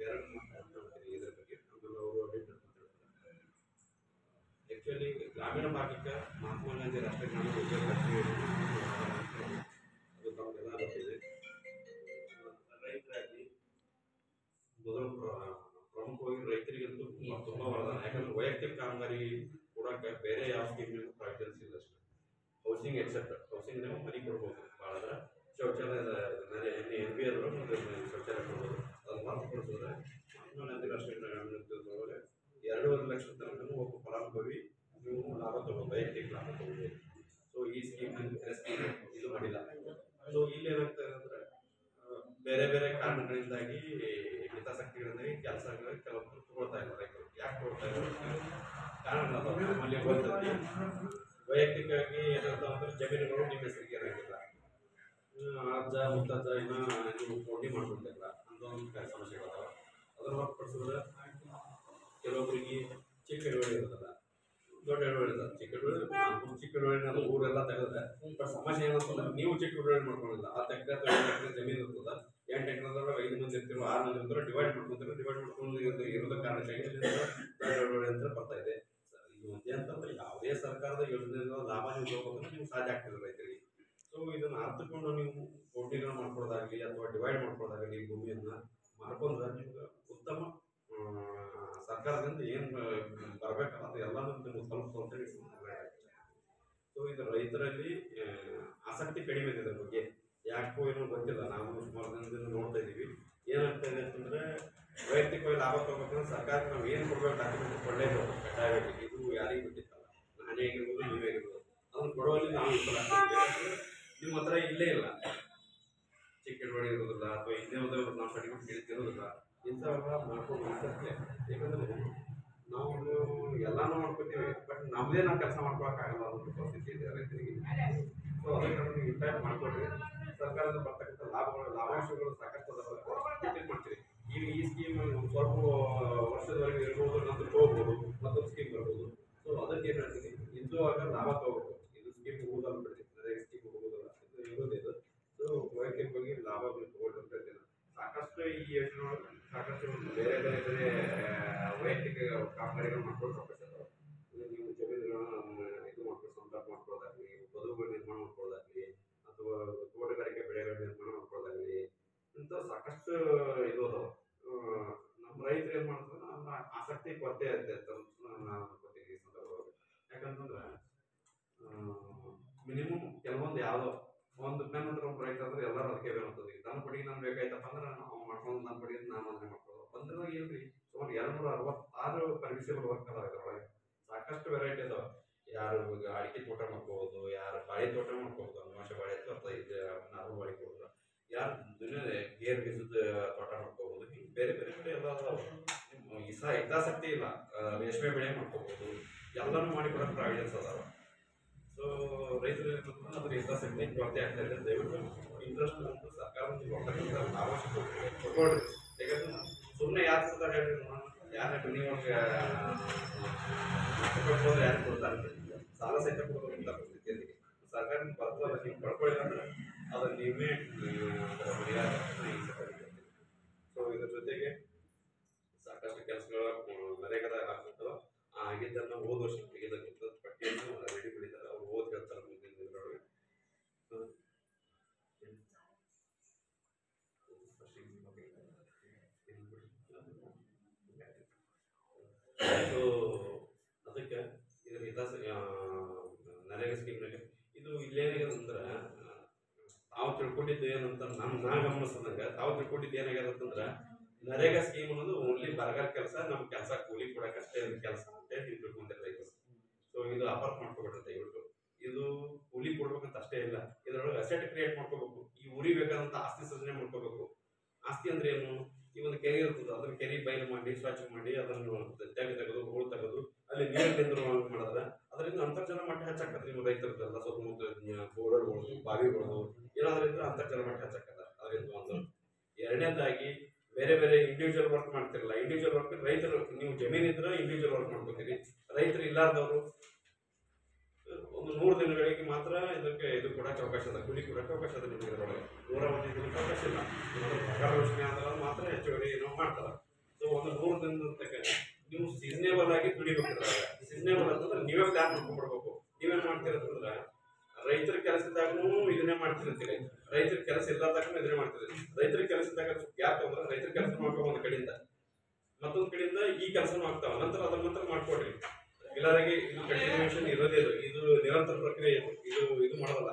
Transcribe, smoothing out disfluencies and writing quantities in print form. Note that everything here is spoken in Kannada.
ಎರಡು ಮಾತಾಡ್ತೀನಿ ಇದ್ರ ಬಗ್ಗೆ ಆಮೇಲೆ ಅವರು ಅಪ್ಡೇಟ್ ಮಾತಾಡ್ತಾರೆ. ಆ್ಯಕ್ಚುಲಿ ಗ್ರಾಮೀಣ ಭಾಗಕ್ಕೆ ಮಹಾತ್ಮ ಗಾಂಧಿ ರಾಷ್ಟ್ರೀಯ ಗ್ರಾಮೀಣ ಉದ್ಯೋಗ ಅದು ತಮಗೆಲ್ಲ ಗೊತ್ತಿದೆ. ರೈತರಾಗಿ ಮೊದಲು ಪ್ರಮುಖವಾಗಿ ರೈತರಿಗಂತೂ ತುಂಬ ವರದಾನ. ಯಾಕಂದ್ರೆ ವೈಯಕ್ತಿಕ ಕಾಮಗಾರಿ ಕೊಡೋಕೆ ಬೇರೆ ಯಾವ ಸ್ಕೀಮ್ನಿಗೂ ಪ್ರಾಕ್ಟಿಸ್ ಇಲ್ಲ ಅಷ್ಟೇ. ಹೌಸಿಂಗ್ ಎಕ್ಸೆಪ್ಟ್ ಹೌಸಿಂಗ್ ನೀವು ಮನೆ ಕೊಡ್ಬೋದು, ಭಾಳ ಶೌಚಾಲಯದ ಎನ್ ಬಿ ಆದ್ರು ಶೌಚಾಲಯ ಕೊಡ್ಬೋದು. ಅದು ಹೊರತುಪಡಿಸಿದ್ರೆ ಮಹಾತ್ಮ ಗಾಂಧಿ ರಾಷ್ಟ್ರೀಯ ಗ್ರಾಮೀಣ ಉದ್ಯೋಗದೊಳಗೆ 2.5 ಲಕ್ಷ ತನಕ ಒಬ್ಬ ಫಲಾನುಭವಿ ನೀವು ಲಾಭ ತಗೋಬೋದು, ವೈಯಕ್ತಿಕ ಲಾಭ ತಗೋಬೋದು. ಸೊ ಈ ಸ್ಕೀಮ್ ಇದು ಮಾಡಿಲ್ಲ. ಸೊ ಇಲ್ಲಿ ಏನಾಗ್ತದೆ ಅಂದರೆ ಬೇರೆ ಬೇರೆ ಕಾರಣಗಳಿಂದಾಗಿ ಹಿತಾಸಕ್ತಿಗಳಿಂದಾಗಿ ಕೆಲಸಗಳು ಕೆಲವೊಬ್ಬರು ತಗೊಳ್ತಾ ಇಲ್ಲ ರೈತರು. ಯಾಕೆ ತಗೊಳ್ತಾ ಇಲ್ಲ ಕಾರಣ ನಮ್ಮಲ್ಲಿ ಹೋಗ್ತದೆ. ವೈಯಕ್ತಿಕವಾಗಿ ಏನಂತ ಅಂದ್ರೆ ಜಮೀನುಗಳು ನಿಮ್ಮ ಹೆಸರಿಗೆ ಇರೋಂಗಿಲ್ಲ, ಅಜ್ಜ ಮುತ್ತಜ್ಜ ಇನ್ನೂ ನೀವು ಕೊಂಡಿ ಮಾಡ್ಕೊಳ್ತಿಲ್ಲ ಅಂತ ಒಂದು ಸಮಸ್ಯೆಗಳದಾವ. ಅದರ ಹೊರತುಪಡಿಸಿದ್ರೆ ಕೆಲವೊಬ್ಬರಿಗೆ ಚಿಕ್ಕ ಇಳುವರಿ ಇರ್ತದೆ, ದೊಡ್ಡ ಇಳುವರಿ ಇರ್ತದೆ. ಚಿಕ್ಕ ಇಳುವರಿನ ಊರೆಲ್ಲ ತೆಗೆದ್ರೆ ಬಟ್ ಸಮಸ್ಯೆ ಏನಂತಂದ್ರೆ ನೀವು ಚಿಕ್ಕ ಇಳುವರಿ ಮಾಡ್ಕೊಂಡಿಲ್ಲ. ಆ ತೆಗ್ದ 8 ಎಕರೆ ಜಮೀನು ಇರ್ತದೆ, 8 ಎಕರೆದೊಳಗೆ 5 ಮಂದಿ ಇರ್ತಿರೋ 6 ಮಂದಿ ಇರ್ತಾರೋ ಡಿವೈಡ್ ಮಾಡ್ಕೊಂಡು ಇರೋದ ಕಾರಣಕ್ಕಾಗಿ ದೊಡ್ಡ ಇಳುವರಿ ಅಂತ ಬರ್ತಾ ಇದೆ. ಇದು ಒಂದೇ ಅಂತಂದ್ರೆ ಯಾವುದೇ ಸರ್ಕಾರದ ಯೋಜನೆಗಳ ಲಾಭ ನೀವು ತಗೋಬೇಕಂದ್ರೆ ನೀವು ಸಾಧ್ಯ ಆಗ್ತದೆ ರೈತರಿಗೆ. ಸೊ ಇದನ್ನು ಅರ್ಥಕೊಂಡು ನೀವು ಕೋಟಿಗಳು ಮಾಡ್ಕೊಳ್ಳೋದಾಗಲಿ ಅಥವಾ ಡಿವೈಡ್ ಮಾಡ್ಕೊಳ್ಳೋದಾಗಲಿ ಭೂಮಿಯನ್ನು ಮಾಡ್ಕೊಂಡ್ರೆ ನಿಮ್ಗೆ ಉತ್ತಮ ಸರ್ಕಾರದಿಂದ ಏನು ಬರಬೇಕಲ್ಲ ಅದು ಎಲ್ಲನೂ ನಿಮ್ಗೆ ಸ್ವಲ್ಪ ಸೊ ಇದು ರೈತರಲ್ಲಿ ಆಸಕ್ತಿ ಕಡಿಮೆ ಇದೆ ಇದ್ರ ಬಗ್ಗೆ. ಯಾಕೋ ಏನೋ ಗೊತ್ತಿಲ್ಲ, ನಾವು ಸುಮಾರು ದಿನದಿಂದ ನೋಡ್ತಾ ಇದ್ದೀವಿ. ಏನಾಗ್ತಾ ಇದೆ ಅಂತಂದರೆ ವೈಯಕ್ತಿಕವಾಗಿ ಲಾಭ ತಗೋಬೇಕಂದ್ರೆ ಸರ್ಕಾರಕ್ಕೆ ನಾವು ಏನು ಕೊಡಬೇಕು ಡಾಕ್ಯುಮೆಂಟ್ ಕೊಡಲೇಬೇಕು ಕಡ್ಡಾಯವಾಗಿ. ಇದು ಯಾರಿಗೂ ಬಿಟ್ಟಿತ್ತಲ್ಲ, ನಾನೇ ಆಗಿರ್ಬೋದು ನೀವೇ ಆಗಿರ್ಬೋದು, ಅದನ್ನು ಕೊಡುವಲ್ಲಿ ನಾವು ವಿಫಲ ಆಗ್ತೀವಿ. ನಿಮ್ಮ ಹತ್ರ ಇಲ್ಲೇ ಇಲ್ಲ, ಚಿಕ್ಕ ಇಳುವರಿ ಇರೋದಿಲ್ಲ ಅಥವಾ ಇನ್ನೇ ಒಂದು ನಾವು ಸರ್ಟಿಫಿಕೇಟ್ ಇರೋದಿಲ್ಲ, ಇಂಥವೆಲ್ಲ ಮಾಡ್ಕೊಂಡು ಯಾಕಂದರೆ ನಾವು ಎಲ್ಲಾನು ಮಾಡ್ಕೋತೀವಿ ಬಟ್ ನಮ್ಮದೇ ನಾವು ಕೆಲಸ ಮಾಡ್ಕೊಳಕ್ಕಾಗಲ್ಲ ಅನ್ನೋ ಪರಿಸ್ಥಿತಿ ಇದೆ ರೈತರಿಗೆ. ಸೊ ಅದಕ್ಕೆ ನೀವು ಇಂಪ್ಯಾಕ್ಟ್ ಮಾಡ್ಕೊಡ್ರಿ. ಸರ್ಕಾರದ ಬರ್ತಕ್ಕಂಥ ಲಾಭಾಂಶಗಳು ಸಾಕಷ್ಟು ಮಾಡ್ತೀವಿ. ಈಗ ಈ ಸ್ಕೀಮ್ ಒಂದು ಸ್ವಲ್ಪ ವರ್ಷದವರೆಗೆ ಇರ್ಬೋದು, ನಂತರ ಹೋಗ್ಬೋದು, ಮತ್ತೊಂದು ಸ್ಕೀಮ್ ಬರ್ಬೋದು. ಸೊ ಅದಕ್ಕೆ ಏನು ಹೇಳ್ತೀನಿ, ಇದ್ದುವಾಗ ಲಾಭ ತಗೋಬೇಕು. ಇದು ಸ್ಕೀಮ್ ಹೋಗೋದಲ್ಲ ಬಿಡ್ತೀವಿ, ಅದೇ ಸ್ಕೀಮ್ ಹೋಗೋದಲ್ಲ, ಇದು ಇರೋದೇ ಇದು. ಸೊ ವೈಯಕ್ತಿಕವಾಗಿ ಲಾಭ ತಗೊಳ್ತಾ ಇದ್ದೇನೆ. ಸಾಕಷ್ಟು ಈ ಯೋಜನೆ ಸಾಕಷ್ಟು ಬೇರೆ ಬೇರೆ ಬೇರೆ ವೈಯಕ್ತಿಕ ಕಾಮಗಾರಿಗಳು ಮಾಡ್ಕೊಂಡು ಅವಕಾಶ ಇದಾವೆ. ನೀವು ಜಮೀನುಗಳನ್ನ ಇದು ಮಾಡ್ಕೊಂಡು ಸಂಪರ್ಕ ಮಾಡ್ಕೊಳ್ಳೋದಾಗಲಿ, ಬದುಕುಗಳು ನಿರ್ಮಾಣ ಮಾಡ್ಕೊಳ್ಳೋದಾಗಲಿ, ಅಥವಾ ತೋಟಗಾರಿಕೆ ಬೆಳೆಗಳ ನಿರ್ಮಾಣ ಮಾಡ್ಕೊಳ್ಳೋದಾಗಲಿ, ಇಂಥ ಸಾಕಷ್ಟು ಇದು ಅದಾವೆ. ನಮ್ಮ ರೈತರು ಏನು ಮಾಡ್ತಾರೆ ನಮ್ಮ ಆಸಕ್ತಿ ಕೊರತೆ ಇರ್ತೈತೆ ಅಂತ ನಾನು ಅನ್ಕೋತೀನಿ ಈ ಸಂದರ್ಭದಲ್ಲಿ. ಯಾಕಂತಂದ್ರೆ ಮಿನಿಮಮ್ ಕೆಲವೊಂದು ಯಾವುದೋ ಒಂದು ನನ್ನ ಹತ್ರ ಒಬ್ಬ ರೈತ ಅಂದ್ರೆ ಎಲ್ಲರೂ ಅದಕ್ಕೆ ಬೇಕಂತದೆ. ನನ್ನ ಪಡಿಗೆ ನಾನು ಬೇಕಾಯ್ತಪ್ಪ ಅಂದ್ರೆ ನಾವು ಮಾಡ್ಕೊಂಡು ನನ್ನ ಪಡಿಗೆ ನಾನು ಅದನ್ನೇ ಮಾಡ್ಕೊಳ್ಳೋದು. ಬಂದಾಗ ಏನ್ರಿ ಸುಮಾರು 266 ಪರ್ಮಿಷಬಲ್ ವರ್ಕ್ ಅದಾವೆ ಇದರೊಳಗೆ. ಸಾಕಷ್ಟು ವೆರೈಟಿ ಅದಾವೆ. ಯಾರು ಈಗ ಅಡಿಕೆ ತೋಟ ಮಾಡ್ಕೋಬೋದು, ಯಾರು ಬಾಳೆ ತೋಟ ಮಾಡ್ಕೋಬೋದು, ಅಮಾವಾಶ ಬಾಳೆ ಅಥವಾ ಇದು ನಾರು ಬಾಳೆ ಕೊಡೋದು, ಯಾರು ದುನಿಯಾದ ಗೇರ್ ಬೀಜದ ತೋಟ ಮಾಡ್ಕೋಬೋದು. ಹಿಂಗೆ ಬೇರೆ ಬೇರೆ ಕಡೆ ಎಲ್ಲ ಅದಾವೆ. ಹಿತಾಸಕ್ತಿ ಇಲ್ಲ, ರೇಷ್ಮೆ ಬೆಳೆ ಮಾಡ್ಕೋಬೋದು, ಎಲ್ಲನೂ ಮಾಡಿಕೊಡೋಕೆ ಪ್ರಾವಿಡೆನ್ಸ್ ಅದಾವೆ. ಸೊ ರೈತರು ಅದ್ರ ಹಿತಾಸಕ್ತಿ ಕೊರತೆ ಆಗ್ತಾ ಇದೆ. ದಯವಿಟ್ಟು ಇಂಟ್ರೆಸ್ಟ್ ಅಂತ ಸರ್ಕಾರದಿಂದ ಕೊಡ್ತಕ್ಕಂಥ ಲಾಭಾಂಶ ಕೊಡ್ಕೊಳ್ರಿ. ಯಾಕಂದ್ರೆ ಸುಮ್ಮನೆ ಯಾರು ಕೊಡ್ತಾರೆ ಹೇಳ್ರಿ, ಯಾರು ನೀವು ಯಾರು ಕೊಡ್ತಾರೆ, ಸಾಲ ಸಹಿತ ಕೊಡೋದಂಥ ಪರಿಸ್ಥಿತಿ ಅದಕ್ಕೆ ಸರ್ಕಾರದಿಂದ ಬರ್ತಲ್ಲ. ನೀವು ಪಡ್ಕೊಳ್ಳಿ ಅಂದ್ರೆ ಅದನ್ನು ನೀವೇ ಸೊ ಇದ್ರ ಜೊತೆಗೆ ಸಾಕಷ್ಟು ಕೆಲಸಗಳ ನರೇಗಾದಾಗ ಆಗ್ತಿರ್ತವೆ. ಆಗಿದ್ದನ್ನು ಹೋದ ವರ್ಷ ತೆಗೆದಕ್ಕಿಂತ ಪಟ್ಟಿಯನ್ನು ರೆಡಿ ಮಾಡಿದ್ದಾರೆ. ಅವ್ರು ಓದ್ ಹೇಳ್ತಾರೆ ಮುಂದಿನ ದಿನದೊಳಗೆ. ಸೊ ಅದಕ್ಕೆ ಇದರ ನರೇಗಾ ಸ್ಕೀಮ್ನಾಗ ಇದು ಇಲ್ಲೇನಾಗ್ಯದ ಅಂದ್ರೆ ತಾವು ತಿಳ್ಕೊಂಡಿದ್ದು ಏನಂತ ನಾ ಗಮನಿಸಿದಂಗೆ ತಾವು ತಿಳ್ಕೊಂಡಿದ್ದು ಏನಾಗ್ಯದ ಅಂತಂದ್ರೆ ನರೇಗಾ ಸ್ಕೀಮ್ ಅನ್ನೋದು ಓನ್ಲಿ ಬರಗಾಲ ಕೆಲಸ, ನಮ್ಮ ಕೆಲಸ ಕೂಲಿ ಕೊಡೋಕ್ಕಷ್ಟೇ ಕೆಲಸ ಅಂತ ನೀವು ತಿಳ್ಕೊಂಡಿರ್ತಾರೆ ರೈತರು. ಸೊ ಇದು ಅಪಾರ್ಟ್ ಮಾಡ್ಕೊಬಿಟ್ರೆ ದಯವಿಟ್ಟು. ಇದು ಕೂಲಿ ಕೊಡ್ಬೇಕಂತ ಅಷ್ಟೇ ಇಲ್ಲ, ಇದರೊಳಗೆ ಅಸೆಟ್ ಕ್ರಿಯೇಟ್ ಮಾಡ್ಕೋಬೇಕು. ಈ ಊರಿಗೆ ಬೇಕಾದಂಥ ಆಸ್ತಿ ಸೃಜನೆ ಮಾಡ್ಕೋಬೇಕು. ಆಸ್ತಿ ಅಂದ್ರೆ ಏನು, ಈ ಒಂದು ಕೆರೆ ಇರ್ತದೆ, ಅದನ್ನ ಕೆರೆ ಬಯಲು ಮಾಡಿ ಸ್ವಚ್ಛ ಮಾಡಿ ಅದನ್ನು ತೆಗೆದು ಹೂಳು ತೆಗೆದು ಅಲ್ಲಿ ನೀರು ನಿಂದಿರುವಂಗೆ ಮಾಡಿದ್ರೆ ಅದರಿಂದ ಅಂತರ್ಜಲ ಮಟ್ಟ ಹೆಚ್ಚಾಕತ್ತೆ. ನೀವು ರೈತರದ್ದೆಲ್ಲ ಸುತ್ತಮುತ್ತ ಬೋರ್ಗಳು, ಬಾವಿಗಳು ಏನಾದ್ರೂ ಇದ್ರೆ ಅಂತರ್ಜಲ ಮಟ್ಟ ಹೆಚ್ಚಾಕತ್ತ. ಅದರಿಂದ ಒಂದು. ಎರಡನೇದಾಗಿ ಬೇರೆ ಬೇರೆ ಇಂಡಿವಿಜುವಲ್ ವರ್ಕ್ ಮಾಡ್ತಿರಲ್ಲ, ಇಂಡಿವಿಜುವಲ್ ವರ್ಕ್ ರೈತರು ನೀವು ಜಮೀನು ಇದ್ರೆ ಇಂಡಿವಿಜುವಲ್ ವರ್ಕ್ ಮಾಡ್ಕೋತೀರಿ. ರೈತರು ಇಲ್ಲಾರ್ದವರು ಒಂದು 100 ದಿನಗಳಿಗೆ ಮಾತ್ರ ಇದಕ್ಕೆ ಇದು ಕೊಡೋಕೆ ಅವಕಾಶ ಅದ, ಕೂಲಿ ಕೊಡೋಕೆ ಅವಕಾಶ ಅದ. ನಿಮಗೆ ಇದರೊಳಗೆ 120 ದಿನಕ್ಕೆ ಅವಕಾಶ ಇಲ್ಲ. ಸರ್ಕಾರ ಯೋಜನೆ ಆದ್ರೆ ಮಾತ್ರ ಹೆಚ್ಚುವರಿ ಏನೋ ಮಾಡ್ತಾರೆ. ಏನಂತಕ್ಕ ನೀವು ಸೀಸನೇಬಲ್ ಆಗಿ ದುಡಿಬೇಕು. ಸೀಸನೇಬಲ್ ಅಂತಂದ್ರೆ ನೀವೇ ಪ್ಲಾನ್ ಮಾಡ್ಕೊಂಡ್ಬಿಡ್ಬೇಕು. ನೀವೇನ್ ಮಾಡ್ತೀರಂತಂದ್ರ ರೈತರ ಕೆಲಸದಾಗೂ ಇದನ್ನೇ ಮಾಡ್ತಿರ್ತೀರಿ, ರೈತರ ಕೆಲಸ ಇಲ್ಲದಾಗೂ ಇದನ್ನೇ ಮಾಡ್ತೀರಿ. ರೈತರ ಕೆಲಸದಾಗ ಯಾಕೆ ಅಂದ್ರೆ ರೈತರ ಕೆಲಸ ಮಾಡ್ಕೊ ಒಂದ್ ಕಡೆಯಿಂದ, ಮತ್ತೊಂದ್ ಕಡೆಯಿಂದ ಈ ಕೆಲಸನೂ ಆಗ್ತಾವ. ನಂತರ ಅದನ್ನ ನಂತರ ಮಾಡ್ಕೊಡ್ರಿ. ಎಲ್ಲರಿಗೆ ಇದು ಕಂಟಿನ್ಯೂಷನ್ ಇರೋದೇ, ಇದು ನಿರಂತರ ಪ್ರಕ್ರಿಯೆ. ಇದು ಮಾಡೋದಲ್ಲ.